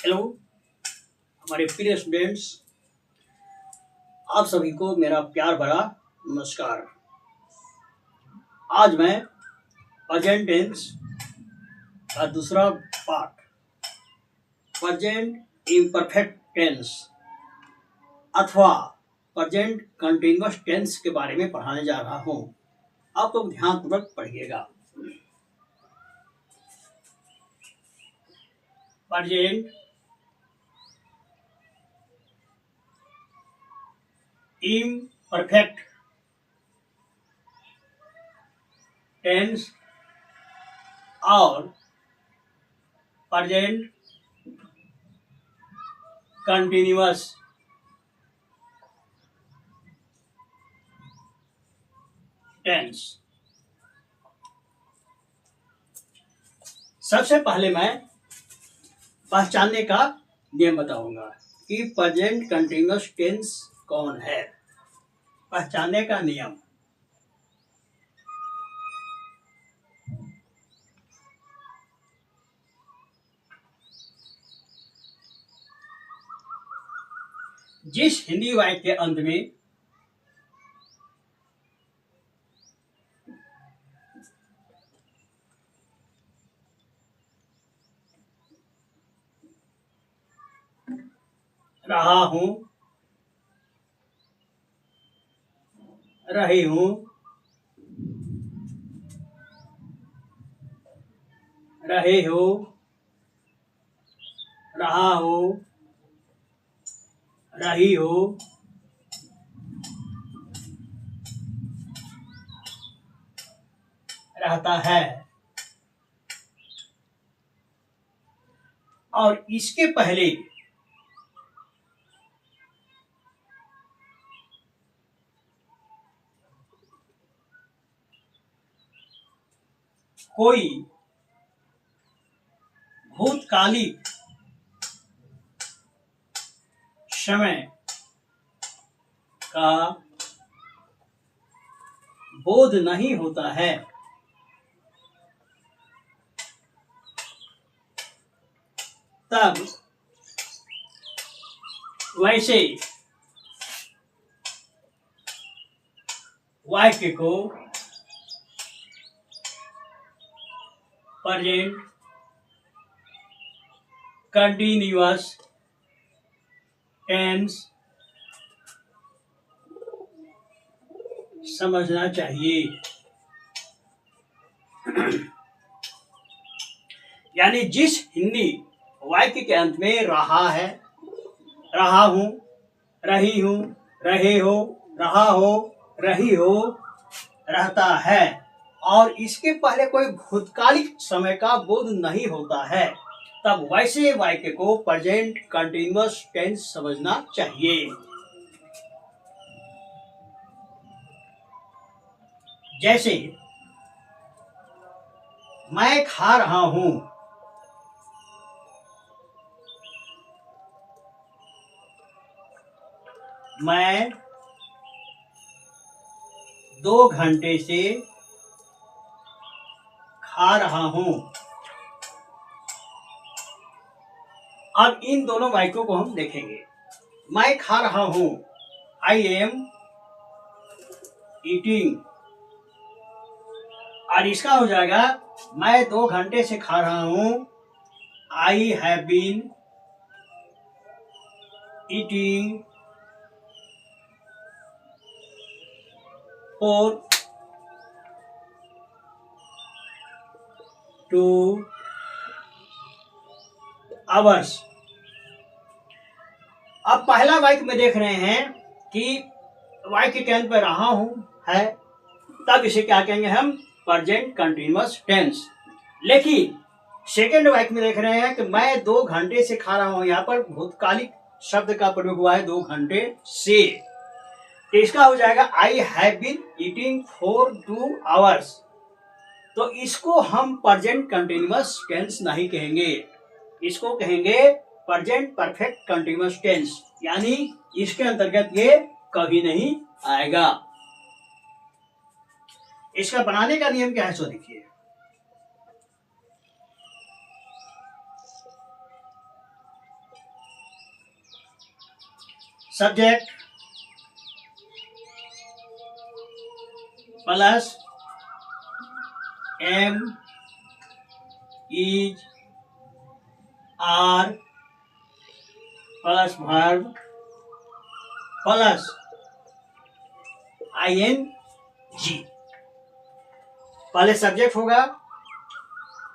Hello हमारे प्रिय students, आप सभी को मेरा प्यार भरा नमस्कार। आज मैं प्रेजेंट टेंस का दूसरा पार्ट प्रेजेंट इम्परफेक्ट टेंस अथवा प्रेजेंट कंटिन्यूअस टेंस के बारे में पढ़ाने जा रहा हूँ। आप लोग ध्यानपूर्वक पढ़िएगा। प्रेजेंट इम्परफेक्ट टेंस और प्रेजेंट कंटिन्यूअस टेंस। सबसे पहले मैं पहचानने का नियम बताऊंगा कि प्रेजेंट कंटिन्यूअस टेंस कौन है। पहचानने का नियम, जिस हिंदी वाक्य के अंत में रहा हूं, रही हूं, रहे हो, रहा हो, रही हो, रहता है और इसके पहले कोई भूतकालिक समय का बोध नहीं होता है, तब वैसे वाक्य को प्रेजेंट कंटिन्यूअस टेंस समझना चाहिए। यानी जिस हिंदी वाक्य के अंत में रहा है, रहा हूं, रही हूं, रहे हो, रहा हो, रही हो, रहता है और इसके पहले कोई भूतकालिक समय का बोध नहीं होता है, तब वैसे वाक्य को प्रेजेंट कंटिन्यूअस टेंस समझना चाहिए। जैसे मैं खा रहा हूं, मैं 2 घंटे से खा रहा हूं। अब इन दोनों वाक्यों को हम देखेंगे। मैं खा रहा हूं, आई एम ईटिंग, और इसका हो जाएगा मैं 2 घंटे से खा रहा हूं, I have been eating for 2 hours. अब पहला वाक्य में देख रहे हैं कि वाक्य के अंत पर रहा हूं है, तब इसे क्या कहेंगे हम? Present continuous tense. लेकिन सेकेंड वाक्य में देख रहे हैं कि मैं 2 घंटे से खा रहा हूं, यहां पर भूतकालिक शब्द का प्रयोग हुआ है 2 घंटे से, तो इसका हो जाएगा I have been eating for 2 hours. तो इसको हम प्रेजेंट कंटिन्यूअस टेंस नहीं कहेंगे, इसको कहेंगे प्रेजेंट परफेक्ट कंटिन्यूअस टेंस, यानी इसके अंतर्गत ये कभी नहीं आएगा। इसका बनाने का नियम क्या है सो देखिए। Subject plus am is are plus verb plus ING। पहले सब्जेक्ट होगा,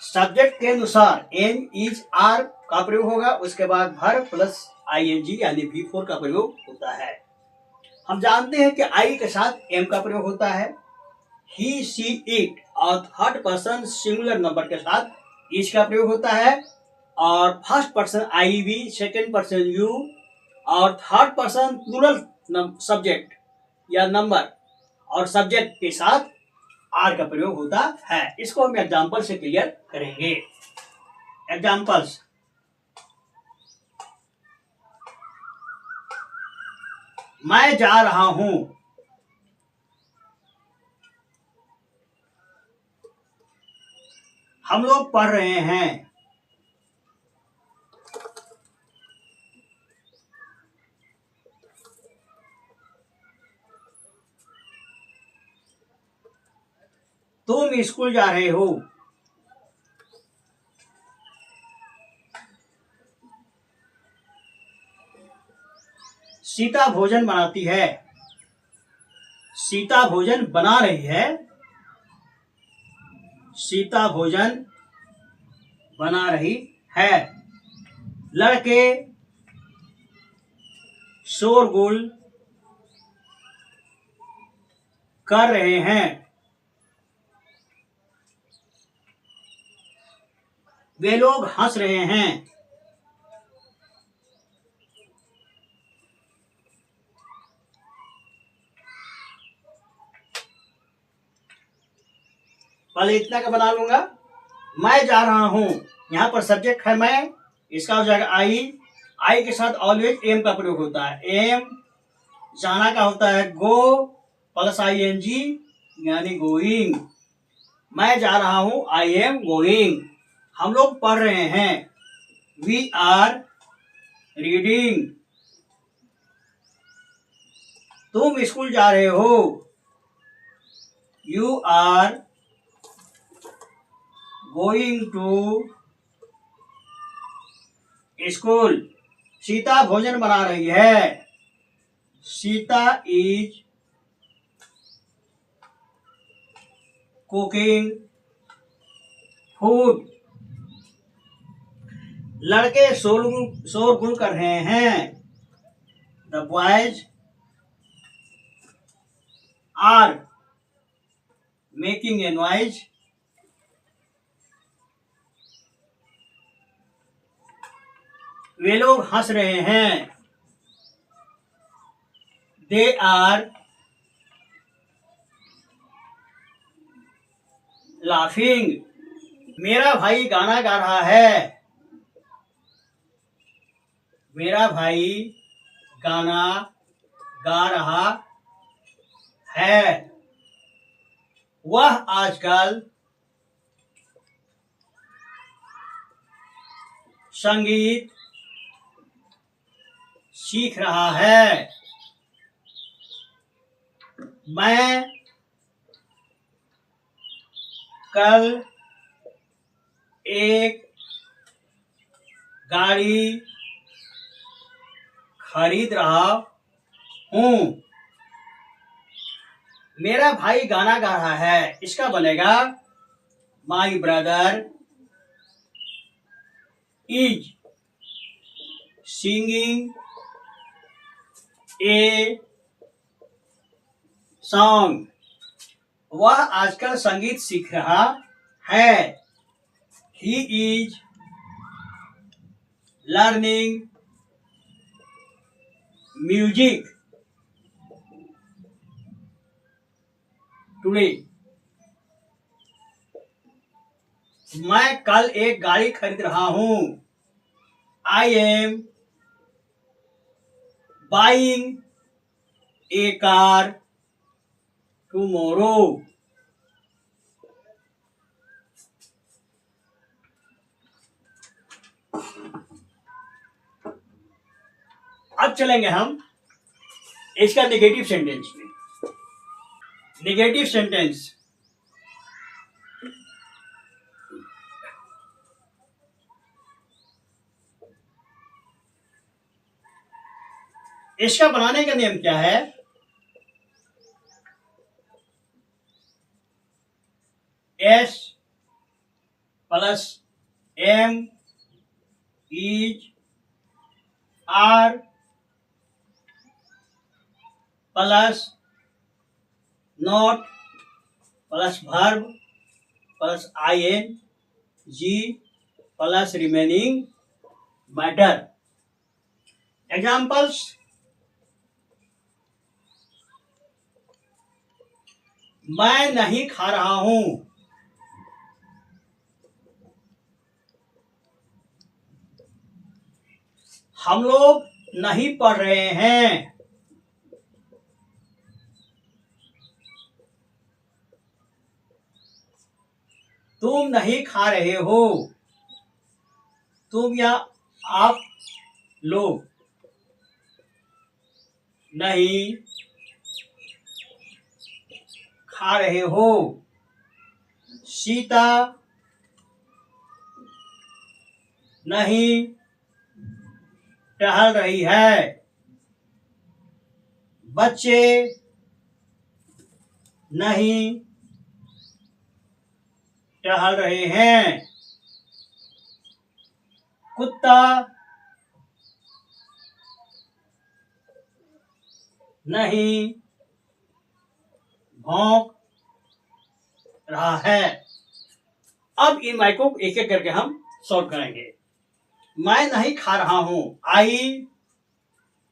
सब्जेक्ट के अनुसार एम इज आर का प्रयोग होगा, उसके बाद वर्ब प्लस ING यानी V4 का प्रयोग होता है। हम जानते हैं कि आई के साथ एम का प्रयोग होता है, ही सी इट, और थर्ड पर्सन सिंगुलर नंबर के साथ इज का प्रयोग होता है, और first person I we, second person you, और थर्ड पर्सन प्लूरल सब्जेक्ट या नंबर और सब्जेक्ट के साथ आर का प्रयोग होता है। इसको हम एग्जाम्पल से क्लियर करेंगे। एग्जाम्पल्स, मैं जा रहा हूं, हम लोग पढ़ रहे हैं, तुम स्कूल जा रहे हो, सीता भोजन बनाती है, सीता भोजन बना रही है, सीता भोजन बना रही है, लड़के शोरगुल कर रहे हैं, वे लोग हंस रहे हैं, पहले इतना का बना लूंगा। मैं जा रहा हूं, यहां पर सब्जेक्ट है मैं, इसका हो जाएगा आई के साथ ऑलवेज एम का प्रयोग होता है, एम, जाना का होता है गो प्लस ING यानी गोइंग, मैं जा रहा हूं, आई एम गोइंग, हम लोग पढ़ रहे हैं, वी आर रीडिंग, तुम स्कूल जा रहे हो, you are going to school, Sita भोजन बना रही है, सीता इज कुकिंग फूड, लड़के शोरगुल कर रहे हैं, the boys are making a noise, वे लोग हंस रहे हैं, दे आर लाफिंग, मेरा भाई गाना गा रहा है, मेरा भाई गाना गा रहा है, वह आजकल संगीत सीख रहा है, मैं कल एक गाड़ी खरीद रहा हूं, मेरा भाई गाना गा रहा है, इसका बनेगा my brother is singing a song, वह आजकल संगीत सीख रहा है, he is learning music today, मैं कल एक गाड़ी खरीद रहा हूं, I am buying a car tomorrow, अब चलेंगे हम इसका नेगेटिव सेंटेंस में, नेगेटिव सेंटेंस इसका बनाने का नियम क्या है? S plus am is are plus not plus verb plus I N G plus remaining matter. Examples, मैं नहीं खा रहा हूं। हम लोग नहीं पढ़ रहे हैं। तुम नहीं खा रहे हो। तुम या आप लोग नहीं खा रहे हो। सीता नहीं टहल रही है। बच्चे नहीं टहल रहे हैं। कुत्ता नहीं भौंक रहा है। अब इन माइक को एक एक करके हम सॉल्व करेंगे। मैं नहीं खा रहा हूं, आई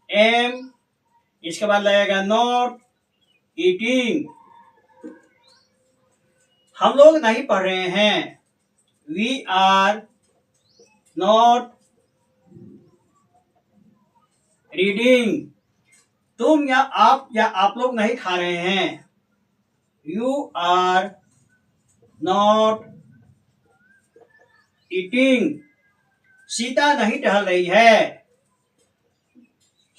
एम, इसके बाद लगेगा नॉट ईटिंग। हम लोग नहीं पढ़ रहे हैं, वी आर नॉट रीडिंग। तुम या आप लोग नहीं खा रहे हैं, you are not eating. Sita नहीं टहल रही है,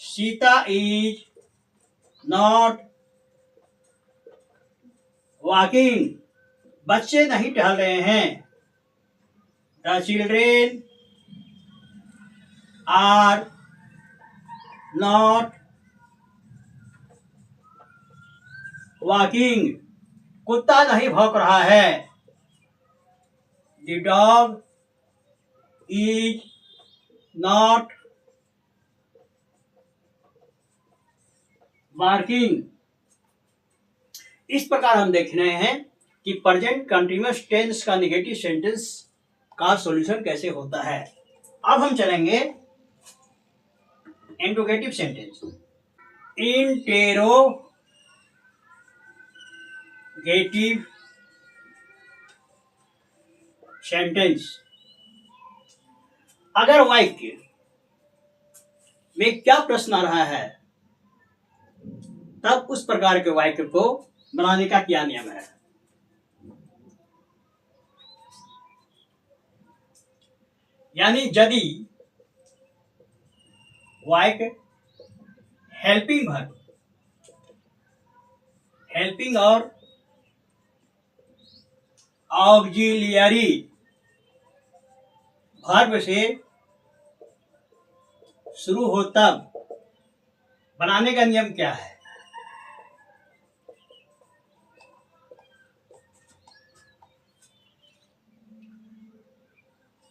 सीता इज नॉट वॉकिंग। बच्चे नहीं टहल रहे हैं, the children are not walking. कुत्ता नहीं भौंक रहा है, the dog is not barking. इस प्रकार हम देख रहे हैं कि प्रेजेंट कंटीन्यूअस टेंस का नेगेटिव सेंटेंस का सॉल्यूशन कैसे होता है। अब हम चलेंगे इंट्रोगेटिव सेंटेंस। इंटेरोगेटिव सेंटेंस, अगर वाक्य में क्या प्रश्न आ रहा है तब उस प्रकार के वाक्य को बनाने का क्या नियम है। यानी यदि वाक्य हेल्पिंग वर्ब, हेल्पिंग और ऑक्सिलियरी वर्ब से शुरू हो तब बनाने का नियम क्या है।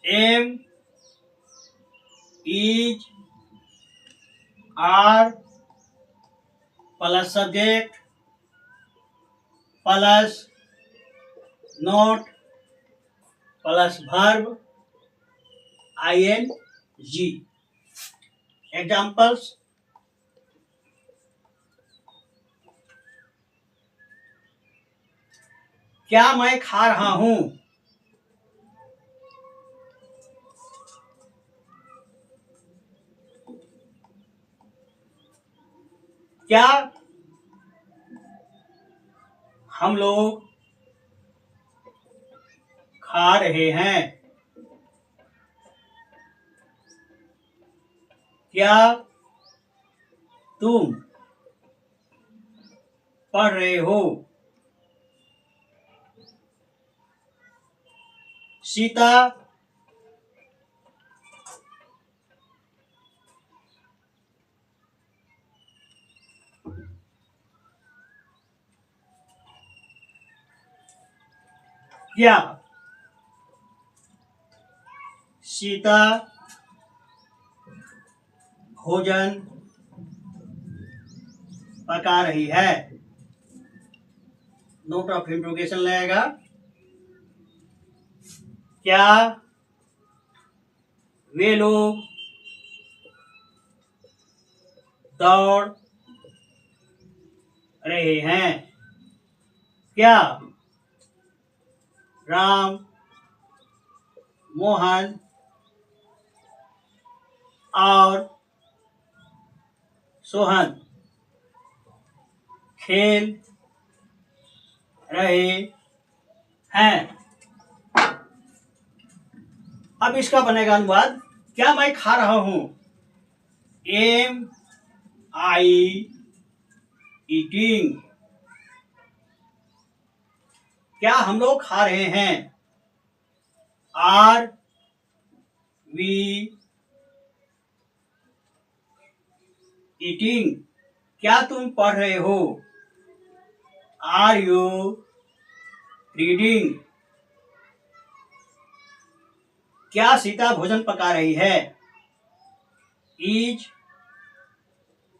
Am is are plus subject plus not plus verb I N G. Examples, क्या मैं खा रहा हूं। क्या हम लोग खा रहे हैं। क्या तुम पढ़ रहे हो? सीता क्या सीता भोजन पका रही है? नोट ऑफ इंट्रोगेशन लगेगा। क्या वे लोग दौड़ रहे हैं? क्या राम मोहन और सोहन खेल रहे हैं? अब इसका बनेगा अनुवाद। क्या मैं खा रहा हूं? Am I eating? क्या हम लोग खा रहे हैं? Are we eating? क्या तुम पढ़ रहे हो? Are you reading? क्या सीता भोजन पका रही है? Is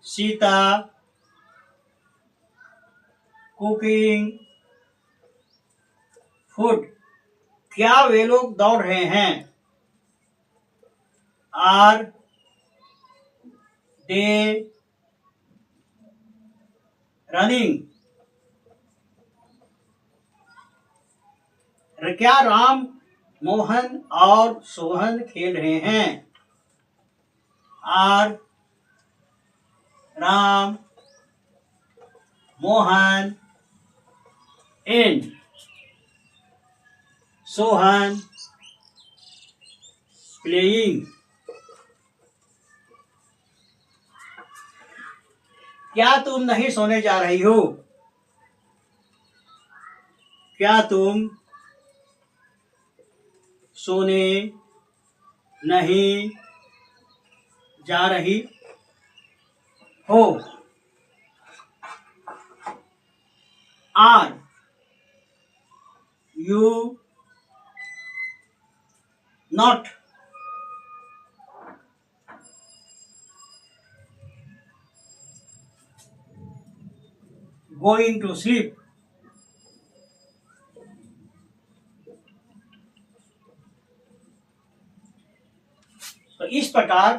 Sita cooking food? क्या वे लोग दौड़ रहे हैं? Are they running? क्या राम मोहन और सोहन खेल रहे हैं? Are Ram Mohan and Sohan playing? क्या तुम नहीं सोने जा रही हो? क्या तुम सोने नहीं जा रही हो? Are you not going to sleep? तो इस प्रकार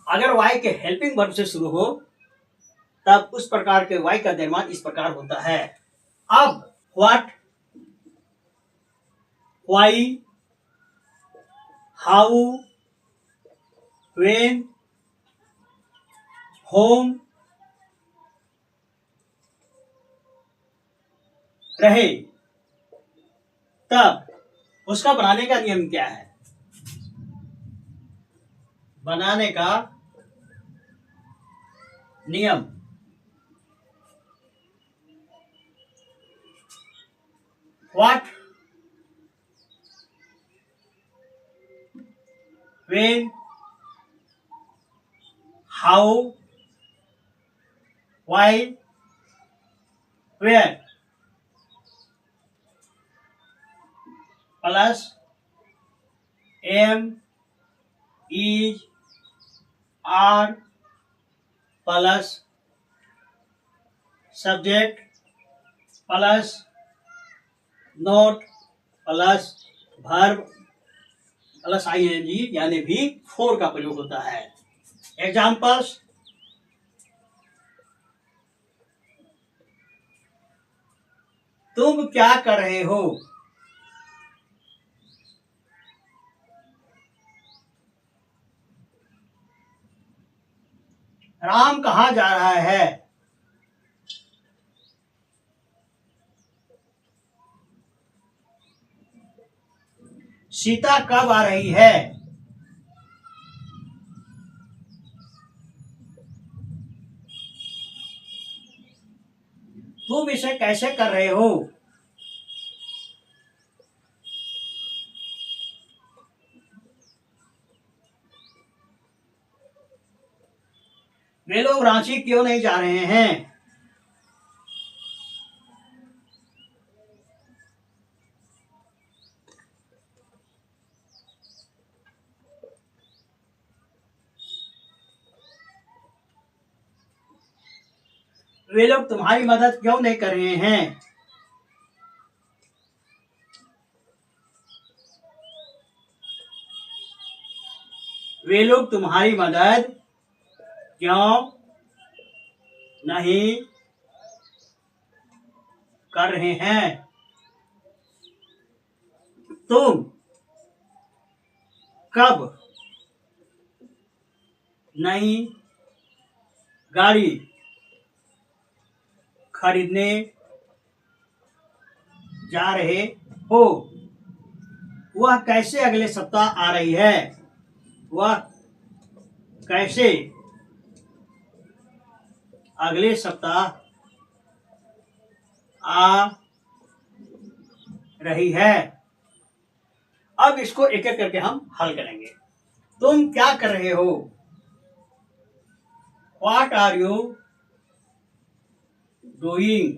अगर वाई के हेल्पिंग वर्ब से शुरू हो तब उस प्रकार के वाई का निर्माण इस प्रकार होता है। अब what, why, how, when, whom, रहे, तब उसका बनाने का नियम क्या है? बनाने का नियम what, when, how, why, where plus am is are plus subject plus not plus verb plus ING यानी भी फोर का प्रयोग होता है। एग्जाम्पल्स, तुम क्या कर रहे हो? राम कहाँ जा रहा है? सीता कब आ रही है? कैसे कर रहे हो? वे लोग रांची क्यों नहीं जा रहे हैं? वे लोग तुम्हारी मदद क्यों नहीं कर रहे हैं? वे लोग तुम्हारी मदद क्यों नहीं कर रहे हैं? तुम कब नई गाड़ी खरीदने जा रहे हो? वह कैसे अगले सप्ताह आ रही है? वह कैसे अगले सप्ताह आ रही है? अब इसको एक एक करके हम हल करेंगे। तुम क्या कर रहे हो? What are you doing?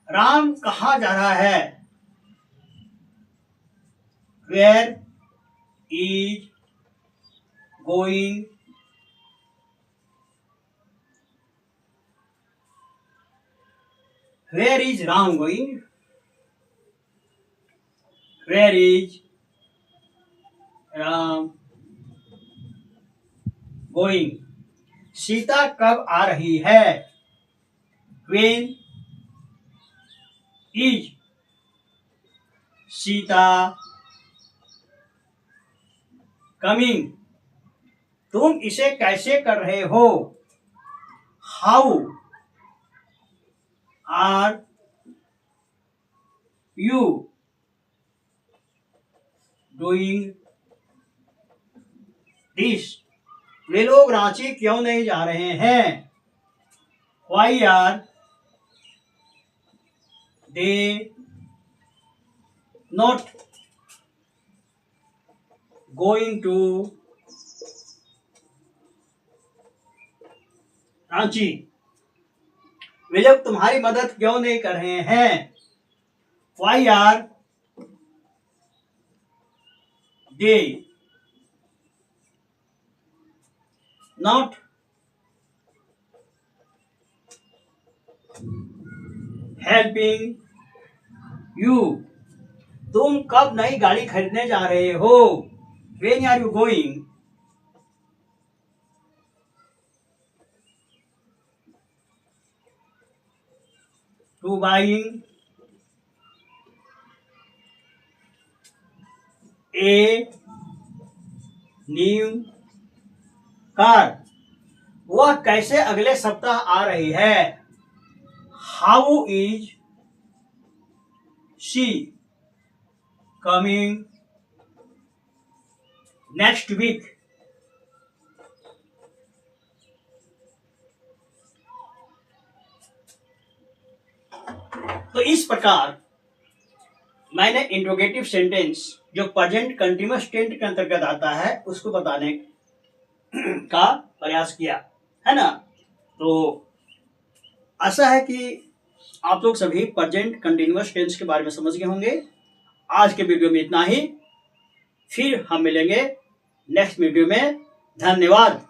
Ram कहाँ जा रहा है? Where is going? Where is Ram going? Where is Ram going? Sita कब आ रही है? When is Sita coming? तुम इसे कैसे कर रहे हो? How are you doing this? वे लोग रांची क्यों नहीं जा रहे हैं? Why are they not going to Ranchi? वे लोग तुम्हारी मदद क्यों नहीं कर रहे हैं? Why are they not helping you? तुम कब नई गाड़ी खरीदने जा रहे हो? When are you going to buying a new car? वह कैसे अगले सप्ताह आ रही है? How is she coming next week? तो इस प्रकार मैंने इंट्रोगेटिव सेंटेंस जो प्रेजेंट कंटीन्यूअस टेंस के अंतर्गत आता है उसको बताने का प्रयास किया है ना। तो आशा है कि आप लोग सभी प्रेजेंट कंटीन्यूअस टेंस के बारे में समझ गए होंगे। आज के वीडियो में इतना ही, फिर हम मिलेंगे नेक्स्ट वीडियो में। धन्यवाद।